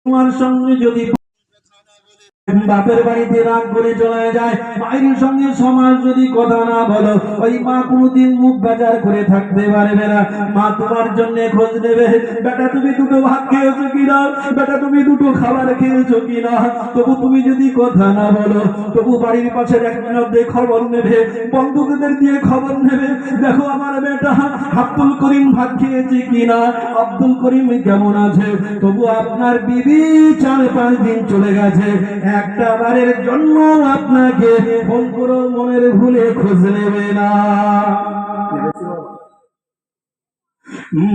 তোমার সঙ্গে যদি বাপের বাড়িতে রাগ করে চলে যায়, মায়ের সঙ্গে সমাজ যদি কথা না বলো, ওই মা কোনদিন মুখ বাজার করে থাকতে পারবে না। মা তোমার জন্য খোঁজ নেবে, বেটা তুমি দুটো ভাত খেয়েছো কিনা, বেটা তুমি দুটো খাবার খেয়েছো কিনা। তবু তুমি যদি কথা না বলো, তবু বাড়ির পাশের একজনের দিয়ে খবর নেবে, বন্ধুদের দিয়ে খবর নেবে, দেখো আমার বেটা আব্দুল করিম ভাত খেয়েছে কিনা, আব্দুল করিম কেমন আছে। তবু আপনার বিবি 4-5 দিন চলে গেছে, একটা বারের জন্য আপনাকে ফোন করে মনের ভুলে খোঁজ নেবে না।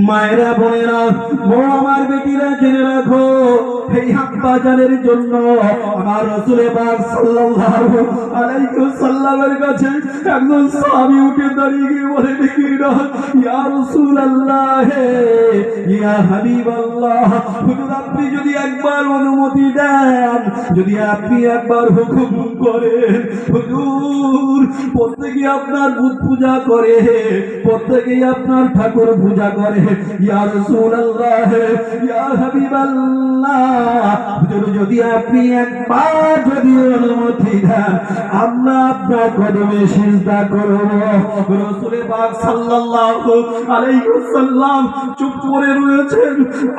মায়েরা বোনেরা, বড় আমার বেটিরা জেনে রাখো, এই আব্বাজানের জন্য আমার রাসূল পাক সাল্লাল্লাহু আলাইহি ওয়াসাল্লামের কাছে একজন সাহাবী উঠে দাঁড়িয়ে গিয়ে বলে, দেখি না ইয়া রাসূলুল্লাহ, ইয়া হাবিবাল্লাহ, হুজুর আপনি যদি একবার অনুমতি দেন, যদি আপনি একবার হুকুম করেন, হুজুর প্রত্যেকে আপনার বুত পূজা করে, প্রত্যেকেই আপনার ঠাকুর পূজা করে, ইয়া রাসূলুল্লাহ, ইয়া হাবিবাল্লাহ, হুজুর যদি আপনি একবার যদি অনুমতি দেন, আমরা আপনার কদমে সিজদা করব। রাসূল পাক সাল্লাল্লাহু আলাইহি ওয়াসাল্লাম চুপ করে রয়েছেন।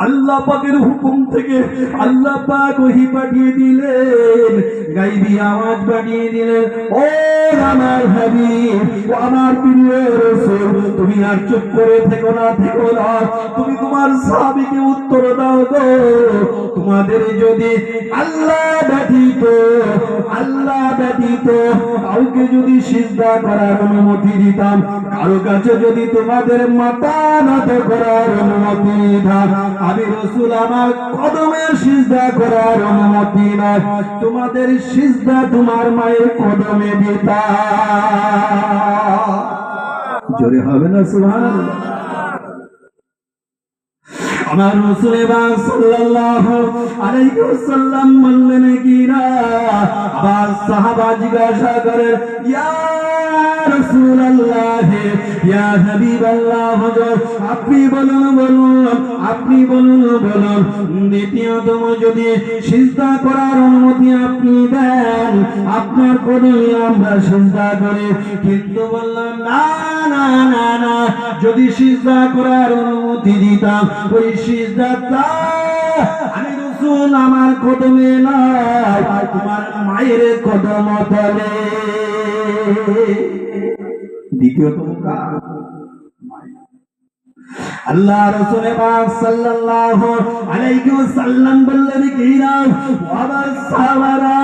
আল্লাহ পাকের হুকুম থেকে আল্লাহ পাক ওহী পাঠিয়ে দিলেন, গায়বী আওয়াজ পাঠিয়ে দিলেন, ও আমার হাবিব, ও আমার প্রিয় রাসূল, তুমি আর চুপ করে থেকো না, থেকো না, তুমি তোমার সাহাবীকে উত্তর দাও গো, তোমাদের যদি আল্লাহ ব্যতীত কাউকে যদি সিজদা করার অনুমতি দিতাম, কারো কাছে যদি তোমাদের মাথা নত করার অনুমতি দিতাম, আমি রাসূল আমার কদমে সিজদা করার অনুমতি নয়, তোমাদের সিজদা তোমার মায়ের কদমে দিতাম। জোরে হবে না সুবহানাল্লাহ। আমার রাসূল পাক সাল্লাল্লাহু আলাইহি ওয়াসাল্লাম বললেন কি না, আবার সাহাবা জিজ্ঞাসা করেন, ইয়া রাসূলুল্লাহ, ইয়া হাবিবাল্লাহ, হুজুর আপনি বলুন। দ্বিতীয়তম যদি সিজদা করার অনুমতি আপনি দেন, আপনার কদমে আমরা সিজদা করি। কিন্তু বললাম না, যদি সিজদা করার অনুমতি দিতাম, ওই সিজদাটা আমি রাসূল আমার কদমে নয়, তোমার মায়ের কদম তলে। দ্বিতীয়তম কাজ আল্লাহ রাসূল পাক সাল্লাল্লাহু আলাইহি ওয়াসাল্লাম বললেন কি না, ওয়াবার সাহাবারা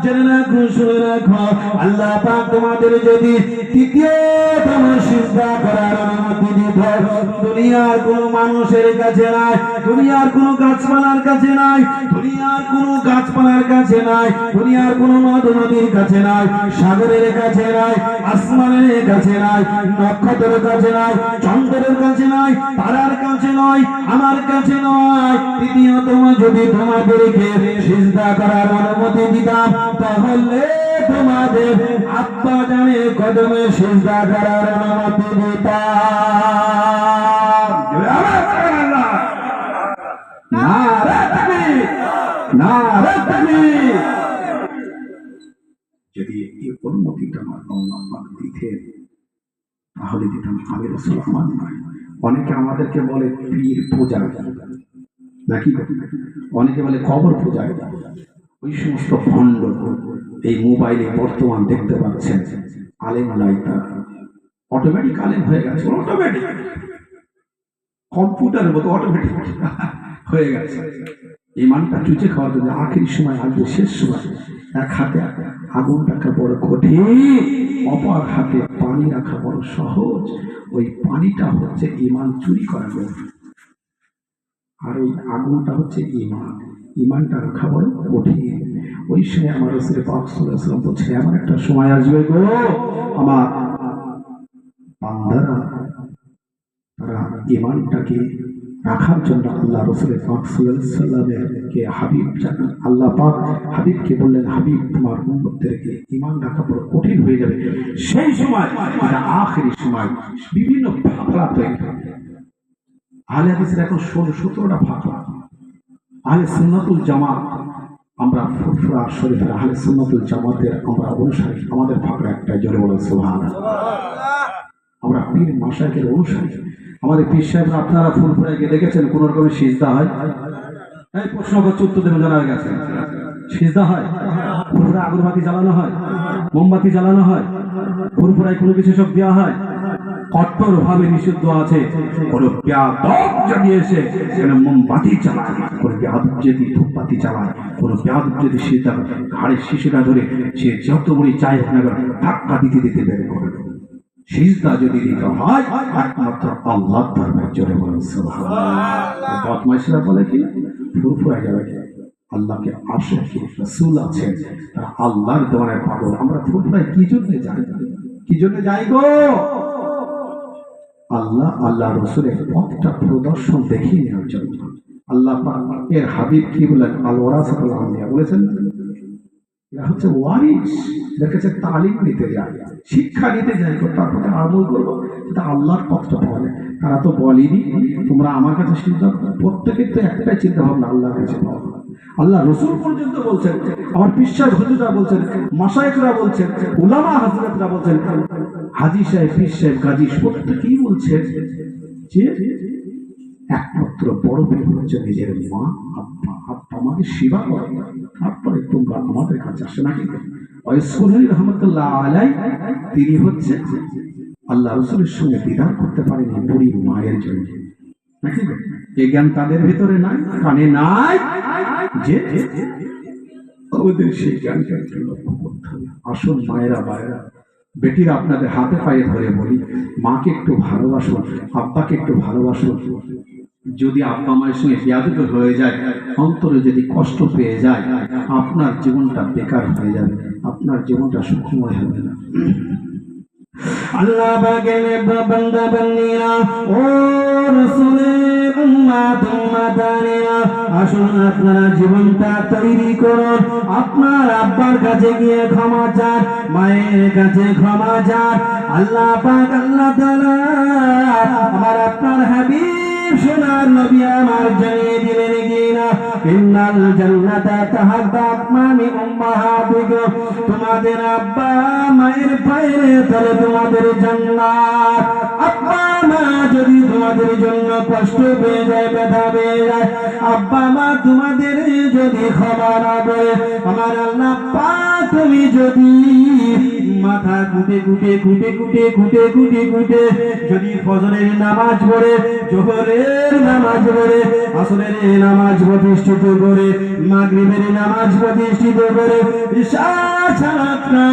জেনে রাখো, শুনে রাখো, আল্লাহ পাক তোমাদের যদি তৃতীয়তম সিজদা করার অনুমতি দিত, দুনিয়ার কোনো মানুষের কাছে নাই, দুনিয়ার কোনো গাছপালার কাছে নাই, দুনিয়ার কোনো গাছপালার কাছে নাই, দুনিয়ার কোনো নদ নদীর কাছে নাই, সাগরের কাছে নাই, আসমানের কাছে নাই, নক্ষত্রের কাছে নাই, চন্দ্রের কাছে নাই, তারার কাছে নয়, আমার কাছে নয়, তৃতীয়তম যদি তোমাদেরকে সিজদা করার অনুমতি দিতাম, তাহলে তোমাদের আব্বা জানের কদমে সিজদা করার অনুমতি দিতাম। নারে তাকবীর, নারে তাকবীর। যদি এই অনুমতিটা আল্লাহ পাক দিতেন, তাহলে দিতাম, আমি রাসূল আমার নয়। অনেকে আমাদেরকে বলে পীর পূজারি, নাকি অনেকে বলে কবর পূজারি, ওই সমস্ত ভণ্ড এই মোবাইলে বর্তমান দেখতে পাচ্ছেন, আলেম লাইতা অটোমেটিক আলেম হয়ে গেছে, অটোমেটিক কম্পিউটারের মতো অটোমেটিক হয়ে গেছে। ইমানটা চুচে খাওয়ার জন্য আখেরি সময় আসবে, শেষ সময় এক হাতে আগুন রাখা বড় কঠিন, অপর হাতে পানি রাখা বড় সহজ। ওই পানিটা হচ্ছে ইমান চুরি করা গল্প, আর ওই আগুনটা হচ্ছে ইমান, ইমানটা রাখা বড় কঠিন। ওই সময় আমার রাসূল পাক সাল্লাল্লাহু আলাইহি ওয়াসাল্লাম বলছে, এমন একটা সময় আসবে গো, আমার বান্দারা তারা ইমানটাকে রাখার জন্য আল্লাহ রাসূল পাক সাল্লাল্লাহু আলাইহি ওয়াসাল্লামকে হাবিব জানান। আল্লাহ পাক হাবিবকে বললেন, হাবিব তোমার উম্মতদেরকে ঈমান রাখা বড় কঠিন হয়ে যাবে। সেই সময় এটা আখেরি সময়, বিভিন্ন ফাকরা তৈরি হবে। আহলে হাদিসের এখন 17টা ফাকরা, আহলে সুন্নাতুল জামাত, আমরা ফুরফুরা শরীফের আহলে সুন্নাতুল জামাতের আমরা অনুসারী। আমাদের ফাকরা একটাই, জোরে বলো সুবহানাল্লাহ। আমরা পীর মাশায়েখের অনুসারী। আমাদের পীর সাহেবরা, আপনারা ফুরফুরায় গিয়ে দেখেছেন কোন রকমের সিজদা হয়? এই প্রশ্ন করছে, উত্তর দেবেন জানা গেছে। সিজদা হয়? ফুরফুরায় আগরবাতি জ্বালানো হয়, মোমবাতি জ্বালানো হয়, ফুরফুরায় কোনো কিছু সব দেওয়া হয়? কঠোর ভাবে নিষিদ্ধ আছে। কোনো বেয়াদব যদি এসে সেখানে মোমবাতি চালায়, কোনো বেয়াদব যদি ধূপবাতি চালায়, কোনো বেয়াদব যদি সিজদা ঘাড়ের শিশুটা ধরে সে যত বড় চাই হোক না কেন ধাক্কা দিতে দিতে বের করে। সিজদা যদি দিতে হয় একমাত্র আল্লাহর দরবারে, জোরে বলেন সুবহানাল্লাহ। বদমাইশরা বলে কি ফুরফুরা যাবে কি? আল্লাহকে আসে কি রাসূল আছেন, তারা আল্লাহর দরবারে পাগল। আমরা ফুরফুরায় কি জন্য যাই? কি জন্য যাই গো? আল্লাহ আল্লাহ রসুলের পথটা প্রদর্শন দেখিয়ে নেওয়ার জন্য। আল্লাহ এর হাবিব কি বলেন? আল ওয়ারাসাতুল আম্বিয়া বলেছেন, এরা হচ্ছে ওয়ারিস, এদের কাছে তালিম নিতে যায়, শিক্ষা নিতে যায়, তারপর আমল করবো, এটা আল্লাহর পথটা পাওয়া যায়। তারা তো বলেনি তোমরা আমার কাছে চিন্তা করো। প্রত্যেকের তো একটাই চিন্তা ভাবনা, আল্লাহর কাছে পাওয়া। আল্লাহ রসুল পর্যন্ত বলছেন, আমার পিসাব হুজুররা বলছেন, মাশায়েখরা বলছেন, উলামা হযরতরা বলছেন, হাজী সাহেব, পীর সাহেব, গাজী প্রত্যেকেই বলছেন যে একমাত্র বড় বীর হচ্ছে নিজের মা, আব্বা। আব্বা আমাকে সেবা করে, তারপরে তোমরা আমাদের কাছে আসে। নাকি ওয়াইসুল্লাহ রহমতুল্লাহ আলাই, তিনি হচ্ছে আল্লাহ রসুলের সঙ্গে দিদার করতে পারেনি বুড়ি মায়ের জন্য। নাকি এই জ্ঞান তাদের ভিতরে নাই, কানে নাই, যে আমাদের সেই জ্ঞানটা একটু লক্ষ্য করতে হবে। আসুন মায়েরা, বায়েরা, বেটিরা, আপনাদের হাতে পায়ে ধরে বলি, মাকে একটু ভালোবাসুন, আব্বাকে একটু ভালোবাসুন। যদি আব্বা মায়ের সঙ্গে বেয়াদবি হয়ে যায়, অন্তরে যদি কষ্ট পেয়ে যায়, আপনার জীবনটা বেকার হয়ে যাবে, আপনার জীবনটা সুখময় হবে না। আল্লাহ পাকের বান্দা বান্দীরা, ও রাসূলের উম্মত উম্মতানিরা, আসুন আপনারা জীবনটা তৈরি করুন। আপনার আব্বার কাছে গিয়ে ক্ষমা চান, মায়ের কাছে ক্ষমা চান। আল্লাহ পাক, আল্লাহ তাআলা আমার আপনার হাবিব সোনার নবী আমার জানিয়ে দিলেন কিনা, ইন্নাল জান্নাতা তাহাতা আকমামি উম্মাহাতিকুম, তোমাদের আব্বা মায়ের পায়ের তলে তোমাদের জান্নাত। আব্বা মা যদি তোমাদের জন্য কষ্ট পেয়ে যায়, ব্যথা পেয়ে যায়, আব্বা মা তোমাদের যদি ক্ষমা না করে, আমার আল্লাহ পাক তুমি যদি মাথা কুটে কুটে কুটে কুটে কুটে কুটে কুটে যদি ফজরের নামাজ পড়ে, জোহরের নামাজ পড়ে, আসরের নামাজ প্রতিষ্ঠিত করে, মাগরিবের নামাজ প্রতিষ্ঠিত করে, ইশা সালাতটা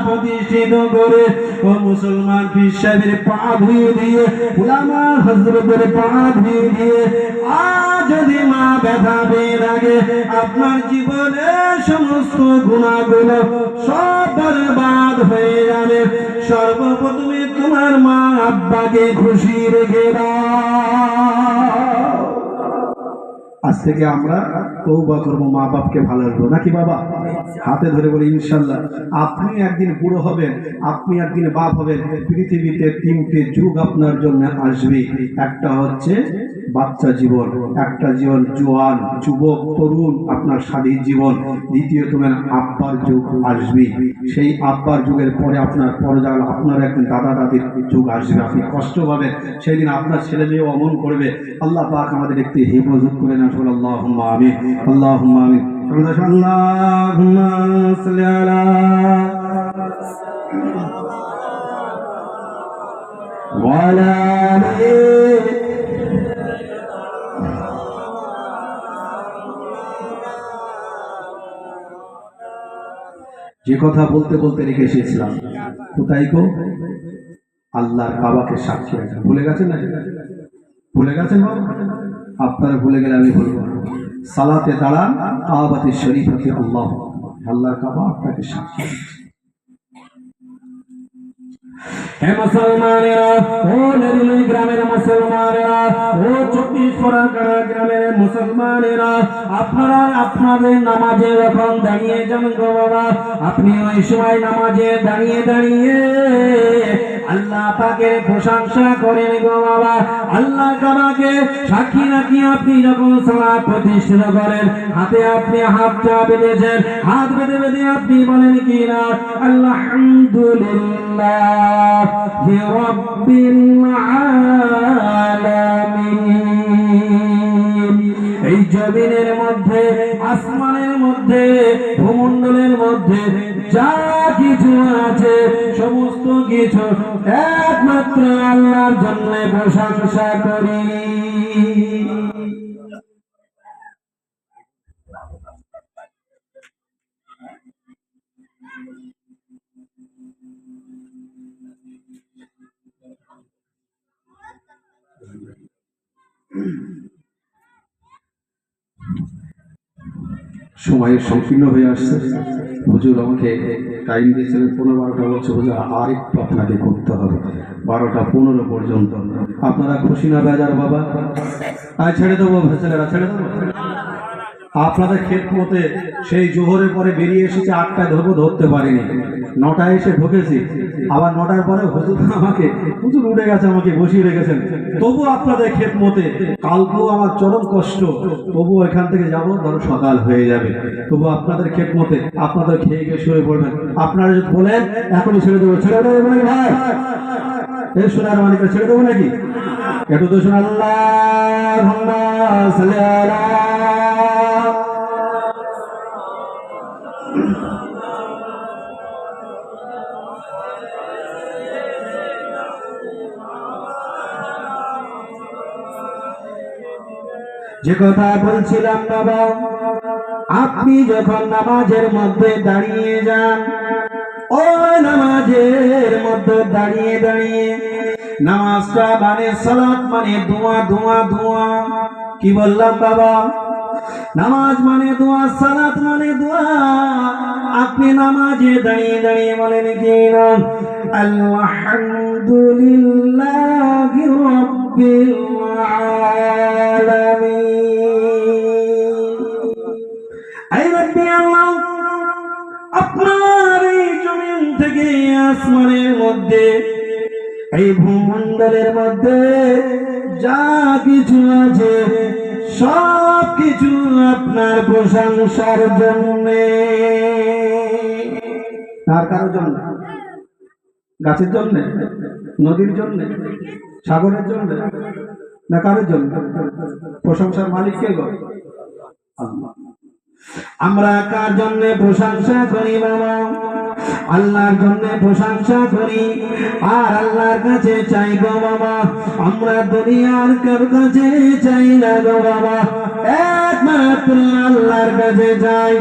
প্রতিষ্ঠিত করে, ও মুসলমান পীর সাহেবের পা ধুয়ে দিয়ে, উলামা হযরতের পা ধুয়ে দিয়ে, আজ যদি মা ব্যথা পেয়ে থাকে, আপনার জীবনের সমস্ত গুনাহগুলো সব বরবাদ হয়ে যাবে। সর্বপ্রথমে তোমার মা আব্বাকে খুশি রেখে দাও। আজ থেকে আমরা তওবা করব, মা বাপকে ভালোবাসবো। নাকি বাবা? হাতে ধরে বলি ইনশাআল্লাহ। আপনি একদিন বুড়ো হবেন, আপনি একদিন বাপ হবেন। পৃথিবীতে তিনটে যুগ আপনার জন্য আসবে। একটা হচ্ছে বাচ্চা জীবন, একটা জীবন জোয়ান, যুবক, তরুণ, আপনার স্বাধীন জীবন। দ্বিতীয় তোমার আব্বার যুগ আসবে। সেই আব্বার যুগের পরে আপনার পরজাল, আপনার একদিন দাদা দাদির যুগ আসবে। আপনি কষ্ট পাবেন, সেই দিন আপনার ছেলে মেয়েও অমন করবে। আল্লাহ পাক আমাদের একটি হেফাজত করে না। আল্লাহুম্মা আমিন, আল্লাহুম্মা আমিন। আল্লাহুম্মা সাল্লি আলা ওয়া আলা আলি। যে কথা বলতে বলতে রেখে এসেছিলাম, কোথায় গো? আল্লাহর কাবাকে সাক্ষী রাখা ভুলে গেছেন না? ভুলে গেছেন বাবা? আপনারা ভুলে গেলে আমি বলবো, সালাতে দাঁড়ান, কাবাতে শরীফাতে আল্লাহ, আল্লাহর কাবা আপনাকে সাক্ষী। হে মুসলমানেরা, ও নেরুলি গ্রামের মুসলমানেরা, ও 24 পরগনা গ্রামের মুসলমানেরা, আপনারা আপনাদের নামাজে যখন দাঁড়িয়ে যান গো বাবা, আপনি ওই সময় নামাজে দাঁড়িয়ে দাঁড়িয়ে আল্লাহ পাকের প্রশংসা করেন গো বাবা। আল্লাহ তাআলাকে সাক্ষী রাখি আপনি যখন সালাত প্রতিষ্ঠিত করেন, হাতে আপনি হাতটা বেঁধেছেন, হাত বেঁধে বেঁধে আপনি বলেন কি না, আলহামদুলিল্লাহি রাব্বিল আলামিন। এই জমিনের মধ্যে, আসমানের মধ্যে, ভূমণ্ডলের মধ্যে যা কিছু আছে সমস্ত কিছু একমাত্র আল্লাহর জন্য প্রশংসা করি। সময় সংকীর্ণ হয়ে আসছে। হুজুর আমাকে টাইম দিয়েছিলেন 15-12টা, বলছে হুজুর আর একটু আপনাকে করতে হবে 12টা 15 পর্যন্ত। আপনারা খুশি না বেজার বাবা? ছেড়ে দেবো ছেলেরা, ছেড়ে দেবো। আপনাদের ক্ষেত মতে সেই জোহরের পরে বেরিয়ে এসেছে 8টায় ধরবো, ধরতে পারিনি। 9টায় এসে ঢুকেছি, আবার 9টার পরে হুজুর উঠে গেছে, আমাকে বসিয়ে রেখেছেন। তবু আপনাদের ক্ষেত মতে কালকেও আমার চরম কষ্ট, তবু এখান থেকে যাবো, ধরো সকাল হয়ে যাবে। তবু আপনাদের ক্ষেত মতে আপনাদের খেয়ে গিয়ে শুয়ে পড়বেন। আপনারা যদি বলেন এখনই ছেড়ে দেবো, ছেড়ে দেবো নাকি ভাই? এই সোনার মালিকরা ছেড়ে দেবো নাকি? একটু তো শোনা, আল্লাহুম্মা সাল্লি আলা। যে কথা বলছিলাম বাবা, আপনি যখন নামাজের মধ্যে দাঁড়িয়ে যান, ও নামাজের মধ্যে দাঁড়িয়ে দাঁড়িয়ে, নামাজটা মানে সালাত মানে দোয়া, দোয়া দোয়া। কি বললাম বাবা? নামাজ মানে দোয়া, সালাত মানে দোয়া। আপনি নামাজে দাঁড়িয়ে দাঁড়িয়ে বলেন কি না, আলহামদুলিল্লাহি রাব্বিল আলামিন। আই রাব্বি আল্লাহ, আপনার এই জমিন থেকে আসমানের মধ্যে, এই ভূমণ্ডলের মধ্যে যা কিছু আছে সব কিছু আপনার প্রশংসার জন্য। আর কারোর জন্য? গাছের জন্য, নদীর জন্য, সাগরের জন্য, না কারোর জন্য? প্রশংসার মালিক কে গো? আল্লাহ। আমরা কার জন্য প্রশংসা করি বাবা? আল্লাহর জন্য প্রশংসা করি, আর আল্লাহর কাছে চাই গো বাবা। আমরা দুনিয়ার কার কাছে চাই না গো বাবা, একমাত্র আল্লাহর কাছে চাই।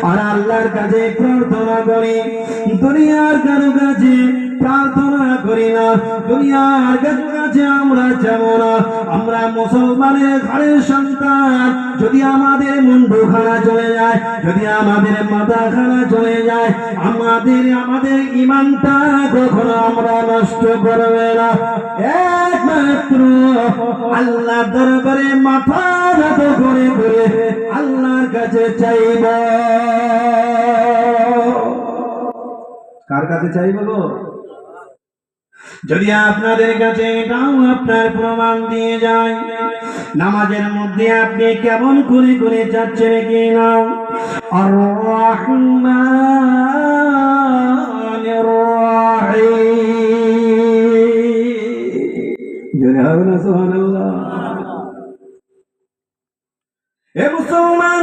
আর আল্লাহর কাছে প্রার্থনা করি, দুনিয়ার কারো কাছে প্রার্থনা করি না। দুনিয়ার কাছে আমরা যাব না। আমরা মুসলমানের ঘরের সন্তান, যদি আমাদের মুন্ডু খানা চলে যায়, যদি আমাদের মাথা খানা চলে যায়, আমাদের ঈমানটা কখনো আমরা নষ্ট করবে না। একমাত্র আল্লাহ দরবারে মাথা নত করে করে আল্লাহর কাছে চাইব। কার কাছে চাইব গো? যদি আপনাদের কাছে এটাও আপনার প্রমাণ দিয়ে যায়, নামাজের মধ্যে আপনি কেমন করে করে যাচ্ছেন কি না, আর রহমানির রহিম, জোরে হবে না সুবহানাল্লাহ। এ মুসলমান,